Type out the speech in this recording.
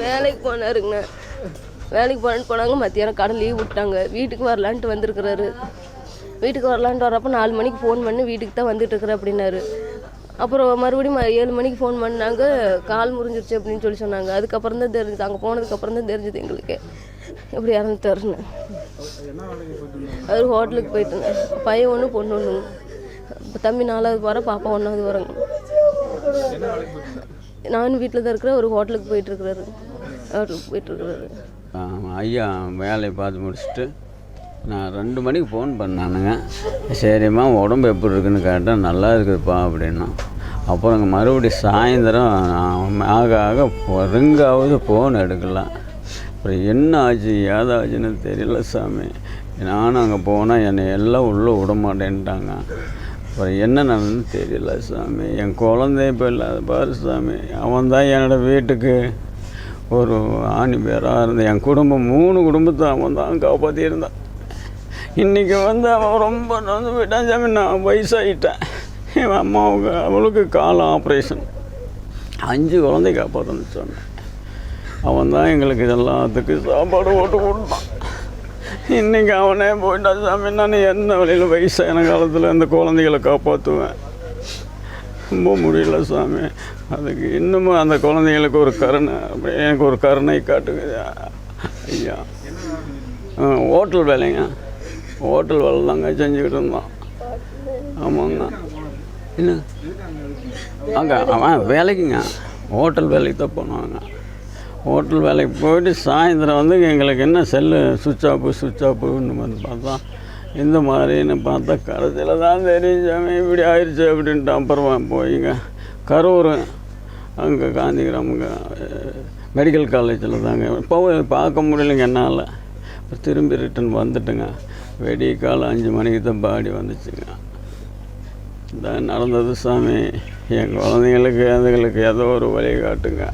வேலைக்கு போனாருங்கண்ணா. வேலைக்கு போனாங்க. மத்தியானம் கடை லீவ் விட்டாங்க. வீட்டுக்கு வரலான்ட்டு வந்திருக்கிறாரு. வீட்டுக்கு வரலான்ட்டு வரப்போ 4 மணிக்கு ஃபோன் பண்ணி வீட்டுக்கு தான் வந்துட்டுருக்குற அப்படின்னாரு. அப்புறம் மறுபடியும் 7 மணிக்கு ஃபோன் பண்ணாங்க. கால் முறிஞ்சிருச்சு அப்படின்னு சொன்னாங்க. அதுக்கப்புறம் தான் தெரிஞ்சுது. அங்கே போனதுக்கப்புறம் தான் தெரிஞ்சுது எங்களுக்கு எப்படி இறந்துட்டாருன்னு. அவர் ஹோட்டலுக்கு போயிட்டு பையன் ஒன்று பொண்ணு ஒன்று. தம்பி 4வது வர, பாப்பா 1வது வரங்க. நானும் வீட்டில் தான் இருக்கிறேன். ஒரு ஹோட்டலுக்கு போயிட்டுருக்குறாரு. ஐயா வேலையை பார்த்து முடிச்சுட்டு நான் 2 மணிக்கு ஃபோன் பண்ணானுங்க. சரிம்மா உடம்பு எப்படி இருக்குன்னு கேட்டால் நல்லா இருக்குதுப்பா அப்படின்னா. அப்புறம் மறுபடியும் சாயந்தரம் ஆக ரிங்காவது ஃபோன் எடுக்கலாம். அப்புறம் என்ன ஆச்சு ஏதாச்சுன்னு தெரியல சாமி. நானும் அங்கே போனால் என்னை எல்லாம் உள்ளே விட மாட்டேன்ட்டாங்க. அப்புறம் என்ன நடந்துன்னு தெரியல சாமி. என் குழந்தை இப்போ இல்லாத பாரு சாமி. அவன் தான் என்னோடய வீட்டுக்கு ஒரு ஆணி பேராக இருந்தேன். என் குடும்பம் 3 குடும்பத்தை அவன் தான் காப்பாற்றியிருந்தான். இன்றைக்கி அவன் ரொம்ப நடந்து போயிட்டான் சாமி. நான் வயசாகிட்டேன். என் அம்மாவுக்கு அவளுக்கு கால் ஆப்ரேஷன். 5 குழந்தை காப்பாற்றணும்னு சொன்னேன். அவன் தான் எங்களுக்கு இதெல்லாத்துக்கு சாப்பாடு போட்டு கொடுத்தான். இன்றைக்கி அவனே போயிட்டான் சாமி. நான் எந்த வழியில் வயசான காலத்தில் அந்த குழந்தைகளை காப்பாற்றுவேன். ரொம்ப முடியல சாமி. அதுக்கு இன்னமும் அந்த குழந்தைங்களுக்கு ஒரு கருணை, எனக்கு ஒரு கருணை காட்டுங்க ஐயா. ஹோட்டல் வேலைங்க. ஹோட்டல் வேலை தாங்க செஞ்சுக்கிட்டு இருந்தான். ஆமாங்க. என்ன அங்கே அவன் வேலைக்குங்க ஹோட்டல் வேலைக்கு தான் போனாங்க. ஹோட்டல் வேலைக்கு போயிட்டு சாயந்தரம் எங்களுக்கு என்ன செல்லு சுவிட்ச் ஆஃப்னு பார்த்தா இந்த மாதிரின்னு பார்த்தா கடைசியில் தான் தெரிஞ்சாமே இப்படி ஆயிடுச்சு அப்படின்ட்டு. அப்புறம் போயிங்க கரூர் அங்கே காந்திகிராமங்க மெடிக்கல் காலேஜில் தாங்க இப்போ பார்க்க முடியலைங்க என்னால். இப்போ திரும்பி ரிட்டன் வந்துட்டுங்க. வெடிய காலம் 5 மணிக்கு தான் பாடி வந்துச்சுங்க. இதான் நடந்தது சாமி. என் குழந்தைங்களுக்கு அதுங்களுக்கு ஏதோ ஒரு வழி காட்டுங்க.